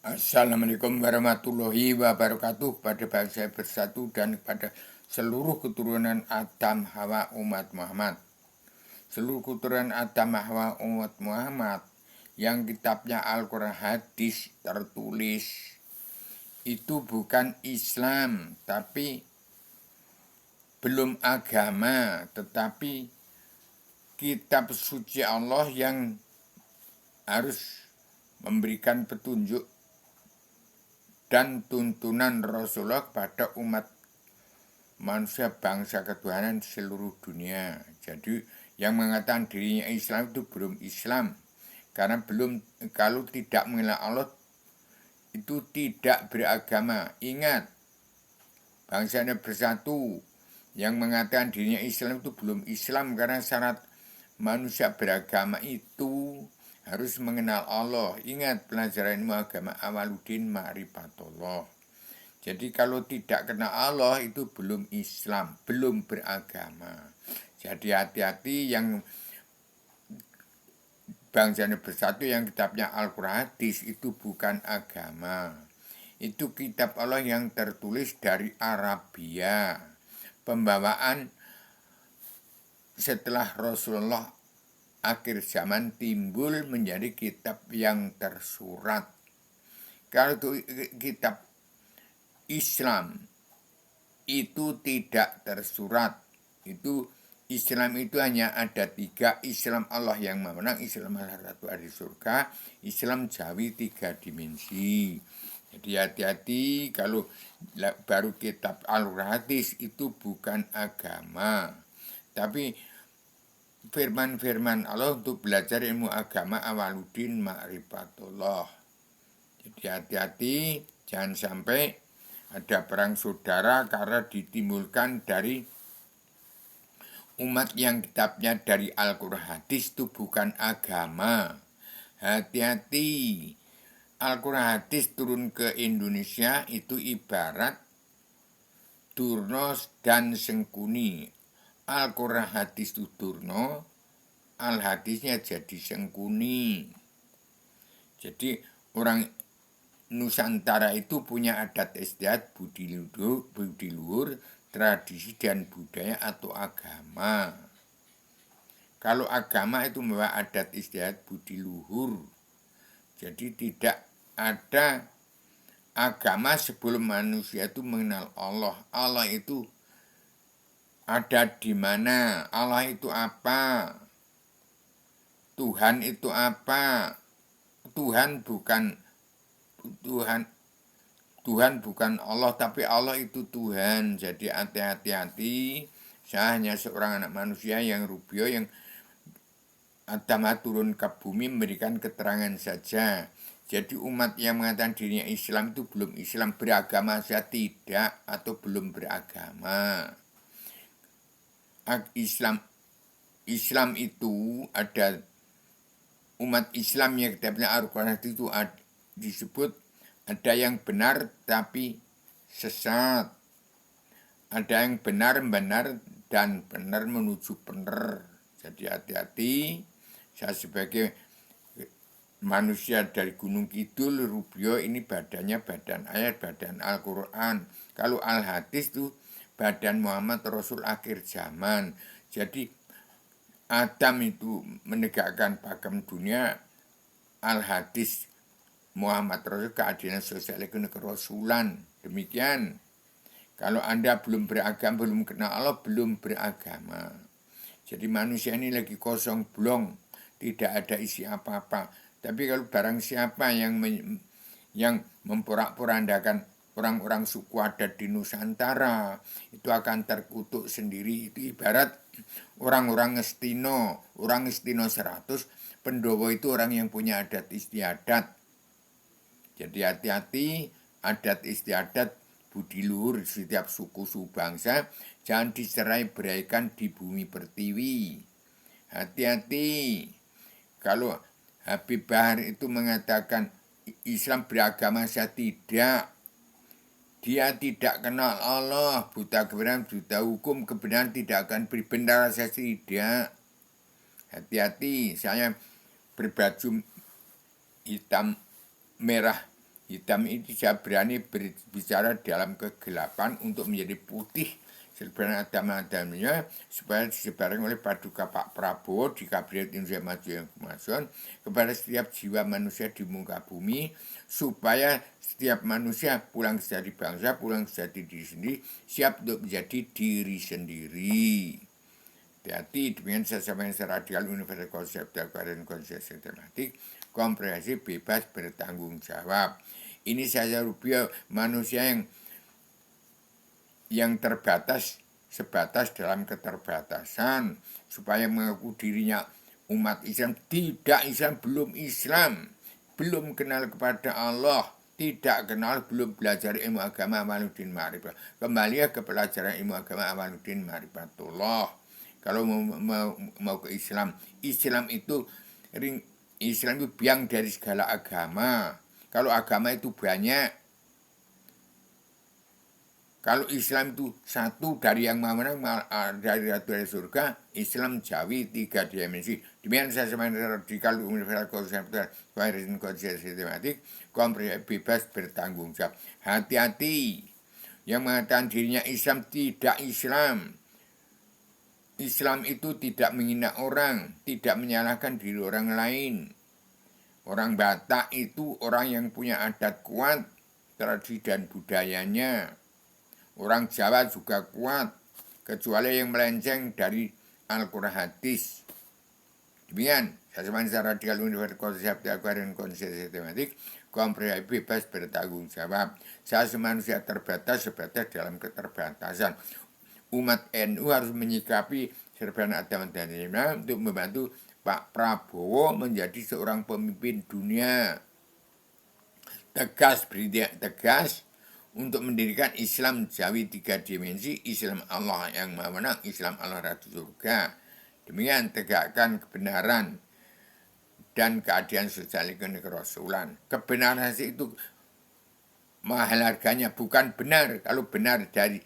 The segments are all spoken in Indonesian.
Assalamualaikum warahmatullahi wabarakatuh kepada bangsa bersatu dan kepada seluruh keturunan Adam Hawa umat Muhammad. Seluruh keturunan Adam Hawa umat Muhammad yang kitabnya Al-Quran hadis tertulis itu bukan Islam, tapi belum agama, tetapi kitab suci Allah yang harus memberikan petunjuk dan tuntunan Rasulullah kepada umat manusia bangsa ketuhanan seluruh dunia. Jadi yang mengatakan dirinya Islam itu belum Islam, karena kalau tidak mengenal Allah itu tidak beragama. Ingat, bangsanya bersatu. Yang mengatakan dirinya Islam itu belum Islam, karena syarat manusia beragama itu harus mengenal Allah. Ingat pelajaran ilmu agama Awaluddin Ma'rifatullah. Jadi kalau tidak kenal Allah itu belum Islam, belum beragama. Jadi hati-hati yang bangsanya bersatu yang kitabnya Al-Quran hadis itu bukan agama. Itu kitab Allah yang tertulis dari Arabia. Pembawaan setelah Rasulullah akhir zaman timbul menjadi kitab yang tersurat. Kalau itu kitab Islam itu tidak tersurat. Itu Islam itu hanya ada 3. Islam Allah yang memenang, Islam Allah Ratu di surga, Islam Jawi 3 dimensi. Jadi hati-hati kalau baru kitab Al-Hadis itu bukan agama, tapi firman-firman Allah untuk belajar ilmu agama Awaluddin Ma'rifatullah. Jadi hati-hati, jangan sampai ada perang saudara karena ditimbulkan dari umat yang kitabnya dari Al-Quran hadis itu bukan agama. Hati-hati, Al-Quran hadis turun ke Indonesia itu ibarat Durna dan Sengkuni. Al-Quran hadis itu Durna, Al-hadisnya jadi Sengkuni. Jadi orang Nusantara itu punya adat istiadat, budi luhur, tradisi dan budaya atau agama. Kalau agama itu membawa adat istiadat, budi luhur. Jadi tidak ada agama sebelum manusia itu mengenal Allah. Allah itu ada di mana? Allah itu apa? Tuhan itu apa? Tuhan bukan Allah, tapi Allah itu Tuhan. Jadi hati-hati. Saya hanya seorang anak manusia yang rubio, yang Adama turun ke bumi memberikan keterangan saja. Jadi umat yang mengatakan dirinya Islam itu belum Islam, beragama saja tidak, atau belum beragama. Islam itu ada umat Islam yang kitabnya Al-Quran itu disebut ada yang benar tapi sesat. Ada yang benar dan benar menuju benar. Jadi hati-hati. Saya sebagai manusia dari Gunung Kidul, Rubio, ini badannya badan ayat, badan Al-Quran. Kalau Al-Hadis itu badan Muhammad Rasul akhir zaman. Jadi Adam itu menegakkan pakem dunia, Al-Hadis Muhammad Rasul keadilan sosial ekonomi kerasulan. Demikian. Kalau Anda belum beragama, belum kenal Allah, belum beragama. Jadi manusia ini lagi kosong blong, tidak ada isi apa-apa. Tapi kalau barang siapa yang memporak-porandakan orang-orang suku adat di Nusantara, itu akan terkutuk sendiri. Itu ibarat orang-orang Ngestino, orang Ngestino 100, Pendowo itu orang yang punya adat istiadat. Jadi hati-hati, adat istiadat, budi luhur setiap suku bangsa, jangan diserai beraikan di bumi pertiwi. Hati-hati, kalau Habib Bahar itu mengatakan Islam beragama, saya tidak. Dia tidak kenal Allah, buta kebenaran, buta hukum, kebenaran tidak akan benar, saya tidak. Hati-hati, saya berbaju hitam merah Hitam itu saya berani berbicara dalam kegelapan untuk menjadi putih sebenarnya agama-agamanya supaya disebarkan oleh Paduka Pak Prabowo di Kabinet Indonesia Maju yang Kemajuan kepada setiap jiwa manusia di muka bumi supaya setiap manusia pulang sejati bangsa, pulang sejati diri sendiri, siap untuk menjadi diri sendiri. Hati-hati dengan sesuatu secara radikal universal konseptual dan konsep sistematik komprehensif bebas bertanggung jawab. Ini saja Rubio manusia yang terbatas sebatas dalam keterbatasan supaya mengaku dirinya umat Islam, tidak Islam, belum kenal kepada Allah, tidak kenal, belum belajar ilmu agama Amaluddin Ma'rifat. Kembali ke pelajaran ilmu agama Amaluddin Ma'rifatullah. Kalau mau ke Islam itu biang dari segala agama. Kalau agama itu banyak, kalau Islam itu satu dari yang mana dari surga, Islam Jawi 3 dimensi. Demikian saya sebenarnya radikal universal konseptual konsep sistematik komprehensif bebas bertanggung jawab. Hati-hati yang mengatakan dirinya Islam tidak Islam. Islam itu tidak menghina orang, tidak menyalahkan diri orang lain. Orang Batak itu orang yang punya adat kuat, tradisi dan budayanya. Orang Jawa juga kuat, kecuali yang melenceng dari Al-Quran hadis. Demikian, secara radikal universal konsep dan konsep sistematik, komprehensif bebas bertanggung jawab. Saya manusia terbatas sebatas dalam keterbatasan. Umat NU harus menyikapi serban agama dan Islam untuk membantu Pak Prabowo menjadi seorang pemimpin dunia. Tegas, berindak tegas, untuk mendirikan Islam Jawi 3 dimensi, Islam Allah yang Maha Menang, Islam Allah Ratu Surga. Demikian tegakkan kebenaran dan keadilan sosial kerasulan. Kebenaran itu mahal harganya, bukan benar. Kalau benar dari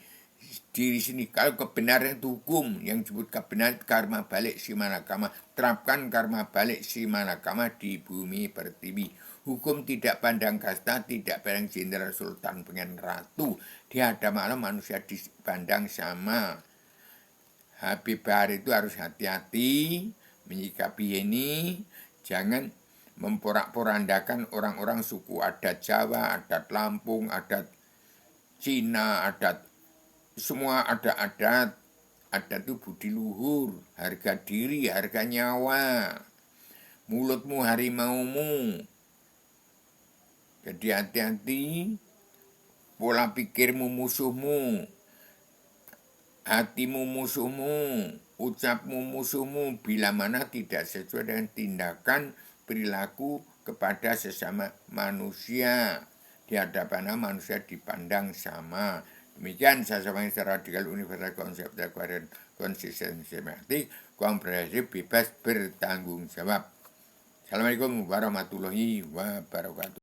diri sini, kalau kebenaran itu hukum, yang disebut kebenaran karma balik simanakama, terapkan karma balik simanakama di bumi pertiwi. Hukum tidak pandang kasta, tidak pandang jenderal, sultan, pengen ratu. Di hadapan Allah manusia dipandang sama. Habib Bahar itu harus hati-hati menyikapi ini. Jangan memporak-porandakan orang-orang suku adat Jawa, adat Lampung, adat Cina, adat semua adat. Adat itu budi luhur, harga diri, harga nyawa. Mulutmu harimaumu. Jadi hati-hati, pola pikirmu musuhmu, hatimu musuhmu, ucapmu musuhmu, bila mana tidak sesuai dengan tindakan perilaku kepada sesama manusia. Di hadapan manusia dipandang sama. Demikian saya sampaikan secara radikal universal konsep dan konsisten sistematik, komprehensif, bebas bertanggung jawab. Assalamualaikum warahmatullahi wabarakatuh.